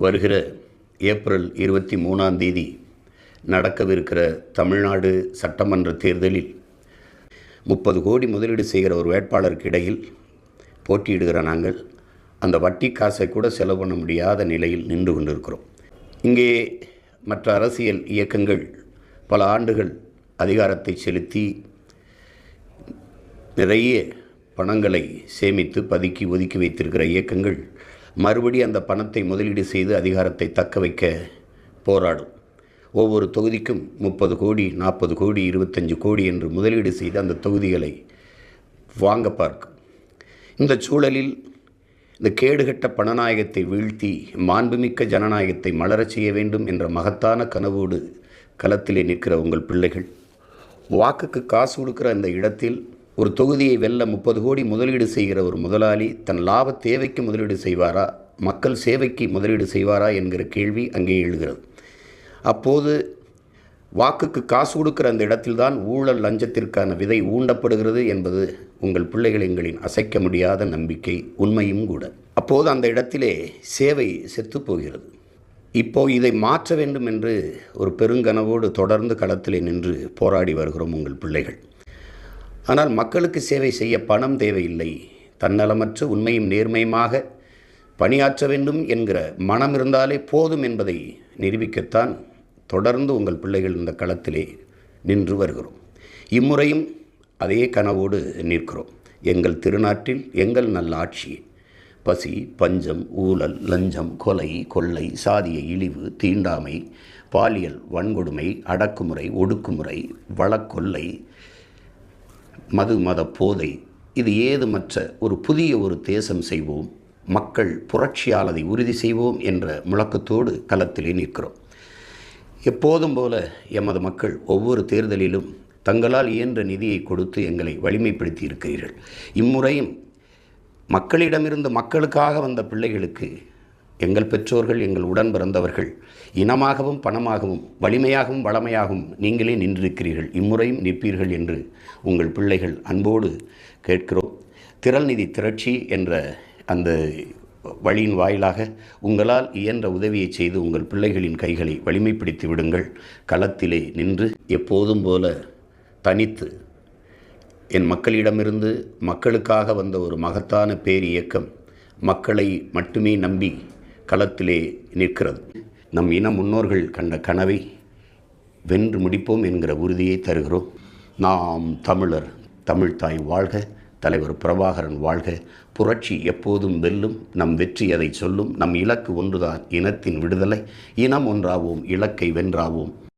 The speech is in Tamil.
வருகிற ஏப்ரல் 23ஆம் தேதி நடக்கவிருக்கிற தமிழ்நாடு சட்டமன்ற தேர்தலில் 30 கோடி முதலீடு செய்கிற ஒரு வேட்பாளருக்கு இடையில் போட்டியிடுகிற நாங்கள் அந்த வட்டி காசை கூட செலவு பண்ண முடியாத நிலையில் நின்று கொண்டிருக்கிறோம். இங்கே மற்ற அரசியல் இயக்கங்கள் பல ஆண்டுகள் அதிகாரத்தை செலுத்தி நிறைய பணங்களை சேமித்து பதுக்கி ஒதுக்கி வைத்திருக்கிற இயக்கங்கள் மறுபடி அந்த பணத்தை முதலீடு செய்து அதிகாரத்தை தக்க வைக்க போராடும். ஒவ்வொரு தொகுதிக்கும் 30 கோடி 40 கோடி 25 கோடி என்று முதலீடு செய்து அந்த தொகுதிகளை வாங்க பார்க்கும். இந்த சூழலில் இந்த கேடுகட்ட பணநாயகத்தை வீழ்த்தி மாண்புமிக்க ஜனநாயகத்தை மலரச் செய்ய வேண்டும் என்ற மகத்தான கனவோடு களத்திலே நிற்கிற உங்கள் பிள்ளைகள் வாக்குக்கு காசு கொடுக்கிற அந்த இடத்தில் ஒரு தொகுதியை வெல்ல 30 கோடி முதலீடு செய்கிற ஒரு முதலாளி தன் லாப தேவைக்கு முதலீடு செய்வாரா, மக்கள் சேவைக்கு முதலீடு செய்வாரா என்கிற கேள்வி அங்கே எழுகிறது. அப்போது வாக்குக்கு காசு கொடுக்கிற அந்த இடத்தில்தான் ஊழல் லஞ்சத்திற்கான விதை ஊண்டப்படுகிறது என்பது உங்கள் பிள்ளைகள் எங்களின் அசைக்க முடியாத நம்பிக்கை, உண்மையும் கூட. அப்போது அந்த இடத்திலே சேவை செத்து போகிறது. இப்போது இதை மாற்ற வேண்டும் என்று ஒரு பெருங்கனவோடு தொடர்ந்து களத்திலே நின்று போராடி வருகிறோம் உங்கள் பிள்ளைகள். ஆனால் மக்களுக்கு சேவை செய்ய பணம் தேவையில்லை. தன்னலமற்ற உண்மையும் நேர்மையுமாக பணியாற்ற வேண்டும் என்கிற மனம் இருந்தாலே போதும் என்பதை நிரூபிக்கத்தான் தொடர்ந்து உங்கள் பிள்ளைகள் இந்த களத்திலே நின்று வருகிறோம். இம்முறையும் அதே கனவோடு நிற்கிறோம். எங்கள் திருநாட்டில் எங்கள் நல்ல ஆட்சி, பசி, பஞ்சம், ஊழல், லஞ்சம், கொலை, கொள்ளை, சாதிய இழிவு, தீண்டாமை, பாலியல் வன்கொடுமை, அடக்குமுறை, ஒடுக்குமுறை, வழக்கொள்ளை, மது மத போதை, இது ஏதுமற்ற ஒரு புதிய ஒரு தேசம் செய்வோம், மக்கள் புரட்சியால் அதை உறுதி செய்வோம் என்ற முழக்கத்தோடு களத்திலே நிற்கிறோம். எப்போதும் போல எமது மக்கள் ஒவ்வொரு தேர்தலிலும் தங்களால் இயன்ற நிதியை கொடுத்து எங்களை வலிமைப்படுத்தி இருக்கிறீர்கள். இம்முறையும் மக்களிடமிருந்து மக்களுக்காக வந்த பிள்ளைகளுக்கு எங்கள் பெற்றோர்கள், எங்கள் உடன் பிறந்தவர்கள் இனமாகவும் பணமாகவும் வலிமையாகவும் வளமையாகவும் நீங்களே நின்றிருக்கிறீர்கள். இம்முறையும் நிற்பீர்கள் என்று உங்கள் பிள்ளைகள் அன்போடு கேட்கிறோம். திரள் நிதி திரட்சி என்ற அந்த வழியின் வாயிலாக உங்களால் இயன்ற உதவியை செய்து உங்கள் பிள்ளைகளின் கைகளை வலிமைப்படுத்தி விடுங்கள். களத்திலே நின்று எப்போதும் போல தனித்து என் மக்களிடமிருந்து மக்களுக்காக வந்த ஒரு மகத்தான பேர் இயக்கம் மக்களை மட்டுமே நம்பி களத்திலே நிற்கிறது. நம் இன முன்னோர்கள் கண்ட கனவை வென்று முடிப்போம் என்கிற உறுதியை தருகிறோம். நாம் தமிழர், தமிழ்தாய் வாழ்க, தலைவர் பிரபாகரன் வாழ்க, புரட்சி எப்போதும் வெல்லும், நம் வெற்றி அதை சொல்லும், நம் இலக்கு ஒன்றுதான், இனத்தின் விடுதலை, இனம் ஒன்றாவோம், இலக்கை வென்றாவோம்.